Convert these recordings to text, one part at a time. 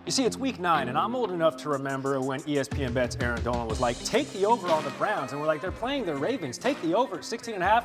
You see, it's week 9, and I'm old enough to remember when ESPN Bet's Aaron Dolan was like, take the over on the Browns. And we're like, they're playing the Ravens. Take the over, 16.5.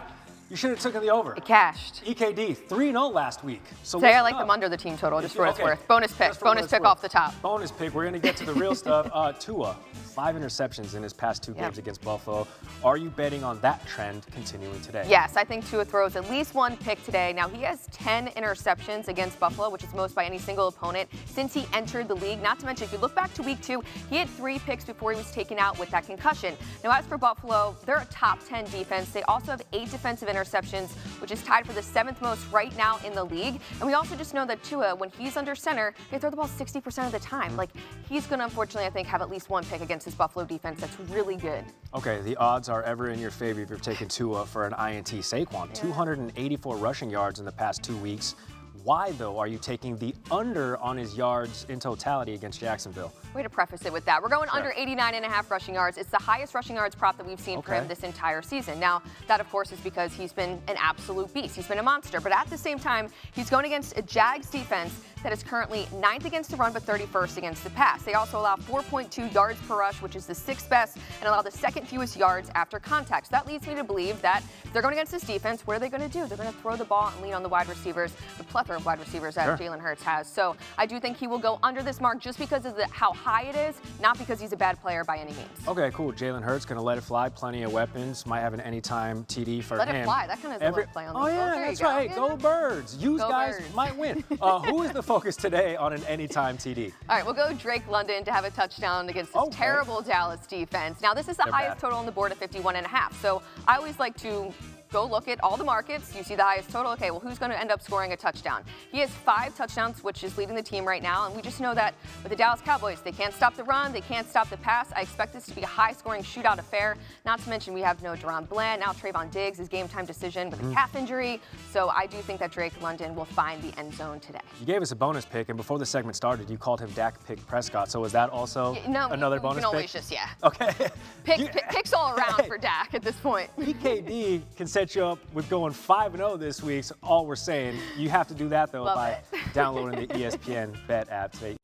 You should have taken the over. It cashed. EKD, 3-0 last week. So today I like them under the team total, just for what it's worth. Bonus pick. Bonus pick off the top. Bonus pick. We're going to get to the real stuff. Tua, 5 interceptions in his past 2 games against Buffalo. Are you betting on that trend continuing today? Yes, I think Tua throws at least 1 pick today. Now, he has 10 interceptions against Buffalo, which is most by any single opponent since he entered the league. Not to mention, if you look back to week 2, he had 3 picks before he was taken out with that concussion. Now, as for Buffalo, they're a top 10 defense. They also have 8 defensive interceptions, which is tied for the 7th most right now in the league. And we also just know that Tua, when he's under center, they throw the ball 60% of the time. Like, he's going to, unfortunately, I think, have at least 1 pick against his Buffalo defense that's really good. Okay, the odds are ever in your favor if you're taking Tua for an INT Saquon. 284 rushing yards in the past 2 weeks. Why, though, are you taking the under on his yards in totality against Jacksonville? Way to preface it with that. We're going under 89.5 rushing yards. It's the highest rushing yards prop that we've seen for him this entire season. Now, that, of course, is because he's been an absolute beast. He's been a monster. But at the same time, he's going against a Jags defense that is currently 9th against the run, but 31st against the pass. They also allow 4.2 yards per rush, which is the 6th best, and allow the 2nd fewest yards after contact. So that leads me to believe that if they're going against this defense, what are they going to do? They're going to throw the ball and lean on the wide receivers, the plethora of wide receivers that Jalen Hurts has. So I do think he will go under this mark just because of how high it is, not because he's a bad player by any means. Okay, cool. Jalen Hurts going to let it fly. Plenty of weapons. Might have an anytime TD for him. Let it fly. That kind of is a little play on the that's right. Go Birds. You guys might win. Who is the focus today on an anytime TD? All right, we'll go Drake London to have a touchdown against this terrible Dallas defense. Now, this is the highest total on the board at 51.5. So I always like to go look at all the markets. You see the highest total. Okay, well, who's going to end up scoring a touchdown? He has 5 touchdowns, which is leading the team right now. And we just know that with the Dallas Cowboys, they can't stop the run. They can't stop the pass. I expect this to be a high-scoring shootout affair. Not to mention we have no Deron Bland. Now Trayvon Diggs, his game-time decision with a calf injury. So I do think that Drake London will find the end zone today. You gave us a bonus pick, and before the segment started, you called him Dak Pick Prescott. So is that also another bonus pick? No, you can always just, Okay. Picks all around for Dak at this point. EKD can set you up with going 5-0 this week. So all we're saying, you have to do that, though, by downloading the ESPN Bet app today.